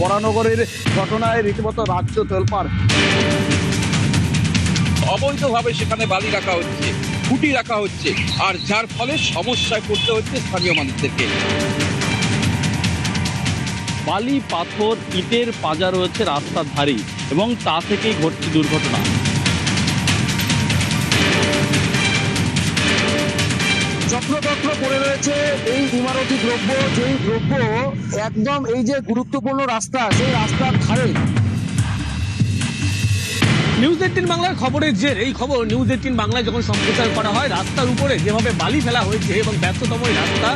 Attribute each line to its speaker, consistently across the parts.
Speaker 1: বরানগরের ঘটনায় রীতিমতো রাজ্য তোলপাড়।
Speaker 2: অবৈধভাবে সেখানে বালি রাখা হচ্ছে, খুঁটি রাখা হচ্ছে, আর যার ফলে সমস্যায় পড়তে হচ্ছে স্থানীয় মানুষদেরকে।
Speaker 3: বালি, পাথর, ইটের পাজা রয়েছে রাস্তার ধারে এবং তা থেকেই ঘটছে দুর্ঘটনা।
Speaker 4: যত্রতত্র পড়ে রয়েছে এই ইমারতি দ্রব্য, যেই দ্রব্য একদম এই যে গুরুত্বপূর্ণ রাস্তা, সেই রাস্তার ধারে।
Speaker 5: নিউজ 18 বাংলার খবরের জের এই খবর নিউজ 18 বাংলায় যখন সম্প্রচার করা হয়, রাস্তার উপরে যেভাবে বালি ফেলা হয়েছে এবং ব্যস্ততম এই রাস্তা,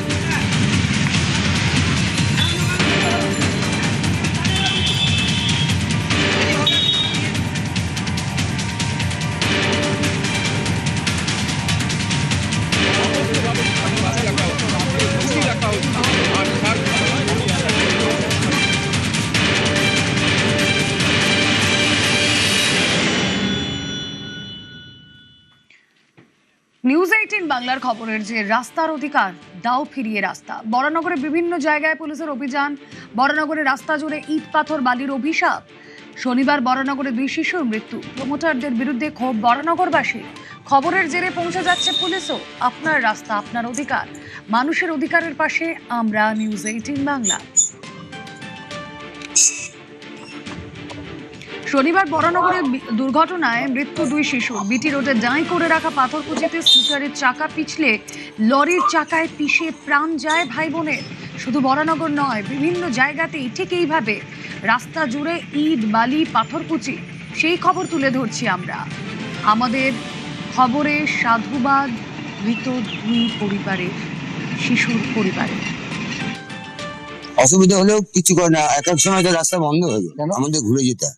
Speaker 6: নিউজ 18 বাংলার খবরের যে রাস্তার অধিকার দাও ফিরিয়ে রাস্তা। বরানগরে বিভিন্ন জায়গায় পুলিশের অভিযান, বরানগরে রাস্তা জুড়ে ইট পাথর বালির অভিশাপ। শনিবার বরানগরে 2 শিশুর মৃত্যু, প্রমোটারদের বিরুদ্ধে ক্ষোভ বরানগরবাসী। খবরের জেরে পৌঁছে যাচ্ছে পুলিশও। আপনার রাস্তা আপনার অধিকার, মানুষের অধিকারের পাশে আমরা নিউজ 18 বাংলা। শনিবার বরানগরে দুর্ঘটনায় মৃত্যু 2 শিশু। বিটি রোডে দাঁই করে রাখা পাথরকুচিতে স্কুটারের চাকা পিছলে লরির চাকায় পিষে প্রাণ যায় ভাই বোনের। শুধু বরানগর নয়, বিভিন্ন জায়গাতেই ঠিক এইভাবে রাস্তা জুড়ে ইট, বালি, পাথরকুচি। সেই খবর তুলে ধরছি আমরা। আমাদের খবরে সাধুবাদ মৃত 2 পরিবারের, শিশুর পরিবারের।
Speaker 7: অসুবিধা হলেও কিছু করে না, এক এক সময় তো রাস্তা বন্ধ হয়ে যায়, আমাদের ঘুরে যেতে হয়।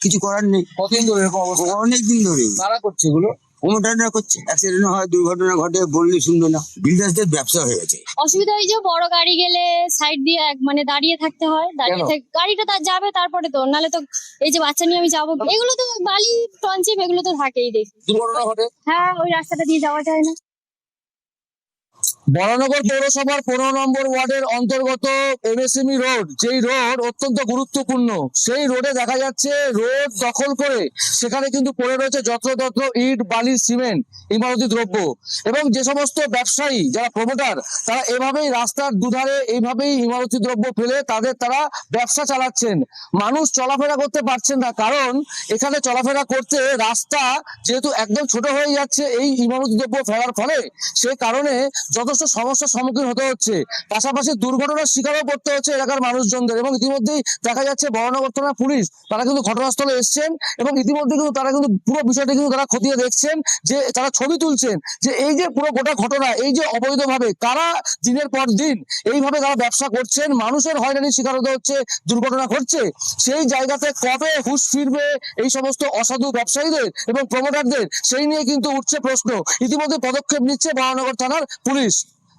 Speaker 7: কিছু করার নেই।
Speaker 4: কতদিন ধরে এরকম অবস্থা?
Speaker 7: অনেক দিন ধরে
Speaker 4: কারা করছে এগুলো?
Speaker 7: প্রমোটাররা করছে, অ্যাক্সিডেন্ট হয়, দুর্ঘটনা ঘটে, বললে শুনবে না। বিল্ডার্সদের ব্যবসা হয়ে গেছে।
Speaker 8: অসুবিধা হয় যে বড় গাড়ি গেলে সাইড দিয়ে মানে দাঁড়িয়ে থাকতে হয়, গাড়িটা তার যাবে, তারপরে তো নালে তো এই যে বাচ্চা নিয়ে আমি যাবো, এগুলো তো বালি টনচিপ এগুলো তো থাকেই দেখি।
Speaker 4: দুর্ঘটনা ঘটে।
Speaker 8: হ্যাঁ, ওই রাস্তাটা দিয়ে যাওয়া যায় না।
Speaker 4: বরানগর পৌরসভার 15 নম্বর ওয়ার্ডের অন্তর্গত এমএসএমই রোড, যেই রোড অত্যন্ত গুরুত্বপূর্ণ, সেই রোডে দেখা যাচ্ছে রোড দখল করে সেখানে কিন্তু পড়ে রয়েছে যত্রতত্র ইট, বালি, সিমেন্ট, ইমারতি দ্রব্য। এবং যে সমস্ত ব্যবসায়ী যারা প্রমোটার, তারা এভাবেই রাস্তার দুধারে এইভাবেই ইমারতি দ্রব্য ফেলে তারা ব্যবসা চালাচ্ছেন। মানুষ চলাফেরা করতে পারছেন না, কারণ এখানে চলাফেরা করতে রাস্তা যেহেতু একদম ছোট হয়ে যাচ্ছে এই ইমারতি দ্রব্য ফেলার ফলে, সেই কারণে যথেষ্ট সমস্যার সম্মুখীন হতে হচ্ছে। পাশাপাশি দুর্ঘটনার শিকারও করতে হচ্ছে এলাকার মানুষজনদের। এবং ইতিমধ্যেই দেখা যাচ্ছে বরানগর থানা পুলিশ তারা কিন্তু ঘটনাস্থলে এসছেন এবং ইতিমধ্যে কিন্তু তারা কিন্তু পুরো বিষয়টি কিন্তু তারা খতিয়ে দেখছেন, যে তারা ছবি তুলছেন যে এই যে পুরো গোটা ঘটনা, এই যে অবৈধভাবে কারা দিনের পর দিন এইভাবে তারা ব্যবসা করছেন, মানুষের হয়রানির শিকার হতে হচ্ছে, দুর্ঘটনা ঘটছে, সেই জায়গাতে কবে হুঁশ ফিরবে এই সমস্ত অসাধু ব্যবসায়ীদের এবং প্রমোটারদের, সেই নিয়ে কিন্তু উঠছে প্রশ্ন। ইতিমধ্যে পদক্ষেপ নিচ্ছে বরানগর থানার পুলিশ।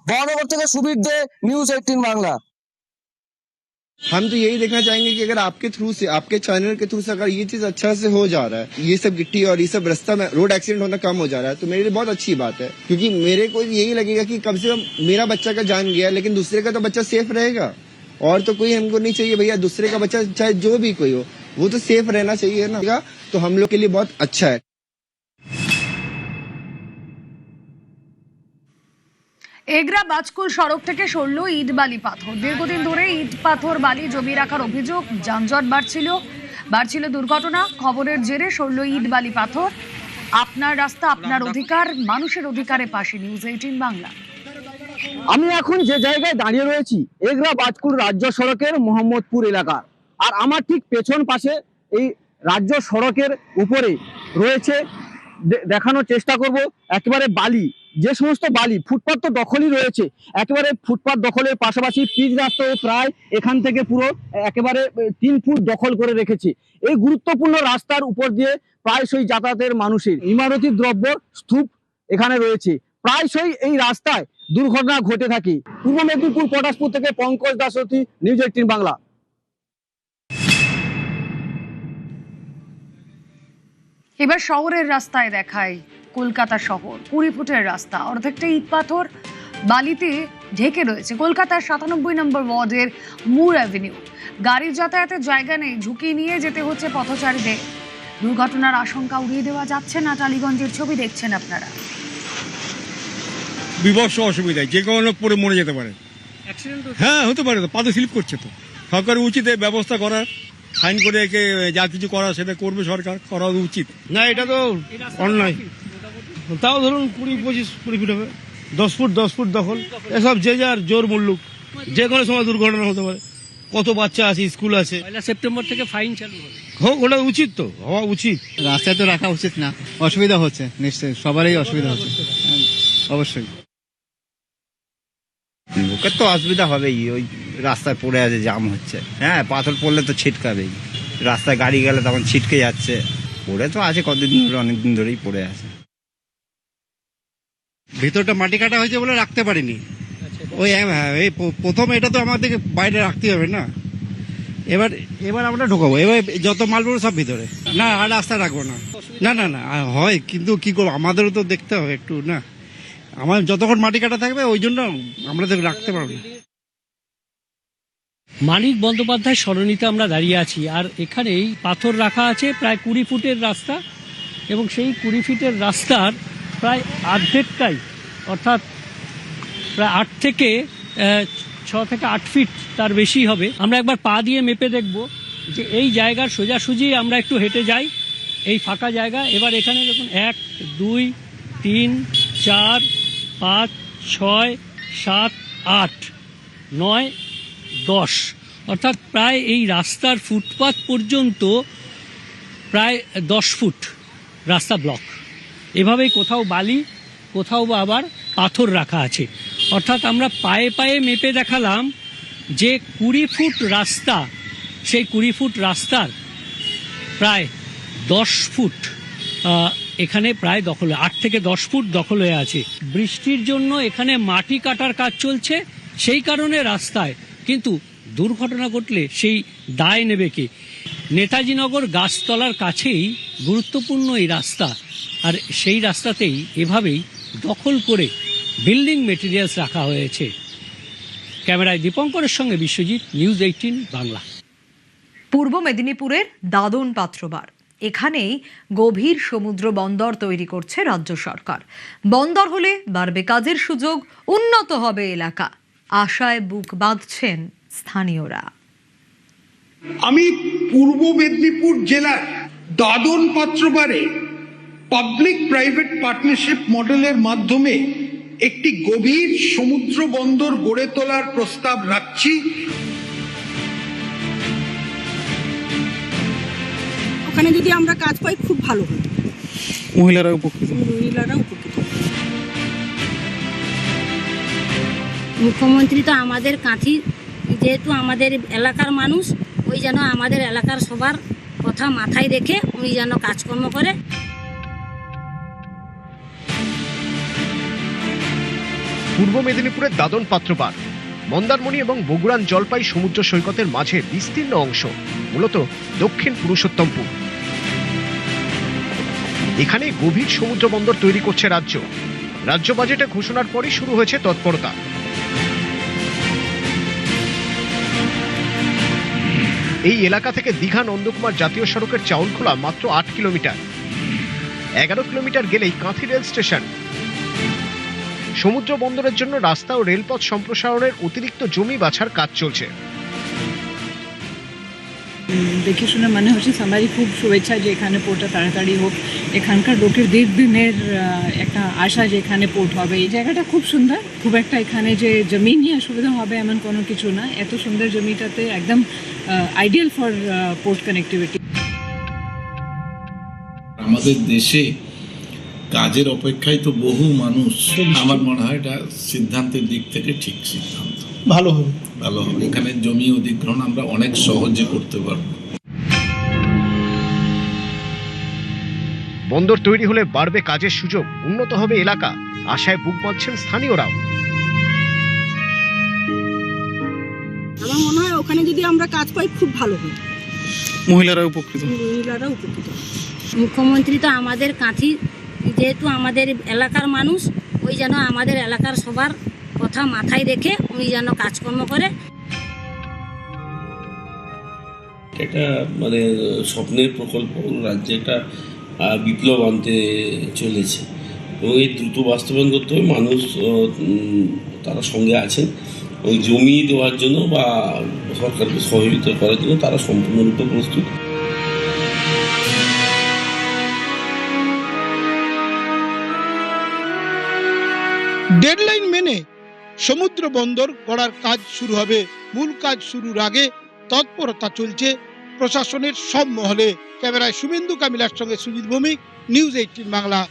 Speaker 4: বরানগর থেকে সুবীর দে, নিউজ 18 বাংলা।
Speaker 9: हम तो यही देखना चाहेंगे कि अगर आपके थ्रू से, आपके चैनल के थ्रू से अगर ये चीज अच्छा से हो जा रहा है, ये सब गिट्टी और ये सब रास्ता में रोड एक्सीडेंट होना कम हो जा रहा है, तो मेरे लिए बहुत अच्छी बात है। क्योंकि मेरे को यही लगेगा कि कम से कम मेरा बच्चा का जान गया, लेकिन दूसरे का तो बच्चा सेफ रहेगा। और तो कोई हमको नहीं चाहिए भैया, दूसरे का बच्चा चाहे जो भी कोई हो, वो तो सेफ रहना चाहिए ना, तो हम लोग के लिए बहुत अच्छा है।
Speaker 6: এগরা বাজকুল সড়ক থেকে সরল ইট, বালি, পাথর। দীর্ঘদিন ধরে ইট, পাথর, বালি জমিয়ে রাখার অভিযোগ, যানজট বাড়ছিল দুর্ঘটনা। খবরের জেরে সরল ইট, বালি, পাথর। আপনার রাস্তা আপনার অধিকার, মানুষের অধিকারের পাশে নিউজ 18 বাংলা।
Speaker 4: আমি এখন যে জায়গায় দাঁড়িয়ে রয়েছি এগরা বাজকুল রাজ্য সড়কের মোহাম্মদপুর এলাকা, আর আমার ঠিক পেছন পাশে এই রাজ্য সড়কের উপরে রয়েছে, দেখানোর চেষ্টা করব একেবারে বালি, যে সমস্ত বালি, ফুটপাত তো দখলই রয়েছে, একেবারে ফুটপাত দখলের পাশাপাশি পিচ রাস্তাও প্রায় এখান থেকে পুরো একেবারে 3 ফুট দখল করে রেখেছে। এই গুরুত্বপূর্ণ রাস্তার উপর দিয়ে প্রায়শই যাতায়াতের মানুষের ইমারতি দ্রব্য স্তূপ এখানে রয়েছে। প্রায়শই এই রাস্তায় দুর্ঘটনা ঘটে থাকে। পূর্ব মেদিনীপুর পটাশপুর থেকে পঙ্কজ দাসরথী, নিউজ 18 বাংলা।
Speaker 6: এবার শহরের রাস্তায় দেখায় কলকাতা শহর। 20 ফুটের রাস্তা, অর্ধেকটা ইট, পাথর, বালিতে ঢেকে রয়েছে। কলকাতার 97 নম্বর ওয়ার্ডের মুর অ্যাভিনিউ। গাড়ির যাতায়াতের জায়গা নেই, ঝুঁকি নিয়ে যেতে হচ্ছে পথচারীদের। দুর্ঘটনার আশঙ্কা উড়িয়ে দেওয়া যাচ্ছে না। টালিগঞ্জের ছবি দেখছেন আপনারা।
Speaker 10: বিভৎস অসুবিধায় যে কোনো লোক পরে মরে যেতে পারে। হ্যাঁ, হতে পারে, তো পাতে স্লিপ করছে। তো সরকারের উচিত এই ব্যবস্থা করার, ফাইন করে একে যা কিছু করা সেটা করবে সরকার, করা উচিত।
Speaker 11: না, এটা তো অন্যায়। তাও ধরুন 20-25 ফুট হবে, 10 ফুট দখল, এসব যে যার জোর মুল্লুক, যে কোনো সময় দুর্ঘটনা হতে পারে। কত বাচ্চা আছে, স্কুল আছে। 1 সেপ্টেম্বর থেকে ফাইন চালু হবে। হোক, ওটা উচিত, তো হওয়া উচিত।
Speaker 12: রাস্তায় তো রাখা উচিত না, অসুবিধা হচ্ছে, নিশ্চয়ই সবারই অসুবিধা হচ্ছে, অবশ্যই।
Speaker 7: লোকের তো অসুবিধা হবেই, ওই রাস্তায় পড়ে আছে, জাম হচ্ছে। হ্যাঁ, পাথর পড়লে তো ছিটকাবেই, রাস্তায় গাড়ি গেলে তখন ছিটকে যাচ্ছে। পড়ে তো আছে কতদিন ধরে, অনেকদিন ধরেই পড়ে আছে।
Speaker 11: ভিতরটা মাটি কাটা হয়েছে বলে রাখতে পারিনি। ওই এই প্রথম এটা তো আমাদেরকে বাইরে রাখতে হবে না, এবার আমরা ঢোকাবো। এবার যত মাল পড়বে সব ভিতরে, না আর রাস্তা রাখবো না। না না না, হয়, কিন্তু কি করবো, আমাদেরও তো দেখতে হবে একটু না। আমার যতক্ষণ মাটি কাটা থাকবে ওই জন্য আমরা তো রাখতে পারবো না।
Speaker 5: মানিক বন্দ্যোপাধ্যায় সরণিতে আমরা দাঁড়িয়ে আছি, আর এখানেই পাথর রাখা আছে প্রায় 20 ফুটের রাস্তা, এবং সেই 20 ফিটের রাস্তার প্রায় অর্ধেকটাই, অর্থাৎ প্রায় 6 থেকে 8 ফিট তার বেশি হবে। আমরা একবার পা দিয়ে মেপে দেখব যে এই জায়গার সোজাসুজি আমরা একটু হেঁটে যাই, এই ফাঁকা জায়গা। এবার এখানে দেখুন 1, 2, 3, 4, 5, 6, 7, 8, 9, 10, অর্থাৎ প্রায় এই রাস্তার ফুটপাত পর্যন্ত প্রায় 10 ফুট রাস্তা ব্লক। এভাবেই কোথাও বালি, কোথাও বা আবার পাথর রাখা আছে। অর্থাৎ আমরা পায়ে পায়ে মেপে দেখালাম যে 20 ফুট রাস্তা, সেই 20 ফুট রাস্তার প্রায় 10 ফুট এখানে প্রায় দখল, 8 থেকে 10 ফুট দখল হয়ে আছে। বৃষ্টির জন্য এখানে মাটি কাটার কাজ চলছে, সেই কারণে রাস্তায়, কিন্তু দুর্ঘটনা ঘটলে সেই দায় নেবে কে? নেতাজিনগর গাছতলার কাছেই গুরুত্বপূর্ণ এই রাস্তা, আর সেই রাস্তাতেই এভাবেই দখল করে বিল্ডিং মেটেরিয়ালস রাখা হয়েছে। ক্যামেরায় দীপঙ্করের সঙ্গে বিশ্বজিৎ, নিউজ 18 বাংলা।
Speaker 6: পূর্ব মেদিনীপুরের দাদন পাত্রবার, এখানেই গভীর সমুদ্র বন্দর তৈরি করছে রাজ্য সরকার। বন্দর হলে বাড়বে কাজের সুযোগ, উন্নত হবে এলাকা, আশায় বুক বাঁধছেন স্থানীয়রা।
Speaker 13: আমি পূর্ব মেদিনীপুর জেলার দাদন পাত্রবারে পাবলিক প্রাইভেট পার্টনারশিপ মডেলের মাধ্যমে একটি গভীর সমুদ্র বন্দর গড়ে তোলার প্রস্তাব রাখছি।
Speaker 14: ওখানে যদি আমরা কাজ পাই খুব ভালো হয়,
Speaker 12: মহিলারা উপকৃত।
Speaker 8: মুখ্যমন্ত্রী তো আমাদের কাঁথি, যেহেতু আমাদের এলাকার মানুষ, ওই যেন আমাদের এলাকার সবার কথা মাথায় রেখে উনি যেন কাজকর্ম করে।
Speaker 15: পূর্ব মেদিনীপুরের দাদন পাত্রবার মন্দারমণি এবং বগুড়ান জলপাই সমুদ্র সৈকতের মাঝে বিস্তীর্ণ অংশ, মূলত দক্ষিণ পুরুষোত্তমপুর। এখানে গভীর সমুদ্র বন্দর তৈরি করছে রাজ্য বাজেটে ঘোষণার পরই শুরু হয়েছে তৎপরতা। এই এলাকা থেকে দীঘা নন্দকুমার জাতীয় সড়কের চাউলখোলা মাত্র 8 কিলোমিটার, 11 কিলোমিটার গেলেই কাঁথি রেল স্টেশন। সমুদ্র বন্দরের জন্য রাস্তা ও রেলপথ সম্প্রসারণের অতিরিক্ত জমি বাছার কাজ চলছে।
Speaker 14: দেখে শুনে মনে হচ্ছে সবারই খুব শুভেচ্ছা যে এখানে পোর্টটা তাড়াতাড়ি হোক। এখানকার লোকের দীর্ঘদিনের একটা আশা যে এখানে পোর্ট হবে। এই জায়গাটা খুব সুন্দর, খুব একটা এখানে যে জমি নিয়ে অসুবিধা হবে এমন কোনো কিছু না। এত সুন্দর জমিটাতে একদম আইডিয়াল ফর পোর্ট কানেক্টিভিটি।
Speaker 16: আমাদের দেশে কাজের অপেক্ষায় তো বহু মানুষ, আমার মনে হয় এটা সিদ্ধান্তের দিক থেকে ঠিক সিদ্ধান্ত, ভালো হবে। এখানে জমি অধিগ্রহণ আমরা অনেক সহজে করতে পারবো।
Speaker 15: বন্দর তৈরি হলে বাড়বে কাজের সুযোগ, উন্নত হবে এলাকা, আশায় বুক বাঁধছেন স্থানীয়রাও।
Speaker 14: আমার মনে হয় ওখানে যদি আমরা কাজ পাই খুব ভালো হয়,
Speaker 12: মহিলারা উপকৃত।
Speaker 8: মুখ্যমন্ত্রী তো আমাদের কাঁথি, যেহেতু আমাদের এলাকার মানুষ, ওই যেন আমাদের এলাকার সবার কথা মাথায় রেখে উনি যেন কাজকর্ম করে।
Speaker 17: এটা মানে স্বপ্নের প্রকল্প, রাজ্যে একটা বিপ্লব আনতে চলেছে এবং এই দ্রুত বাস্তবায়ন করতে হবে। মানুষ তারা সঙ্গে আছেন এবং জমি দেওয়ার জন্য বা সরকারকে সহযোগিতা করার জন্য তারা সম্পূর্ণরূপে প্রস্তুত।
Speaker 13: ডেডলাইন মেনে সমুদ্র বন্দর গড়ার কাজ শুরু হবে। মূল কাজ শুরুর আগে তৎপরতা চলছে প্রশাসনের সব মহলে। ক্যামেরায় শুভেন্দু কামিলার সঙ্গে সুজিত ভৌমিক, নিউজ 18 বাংলা।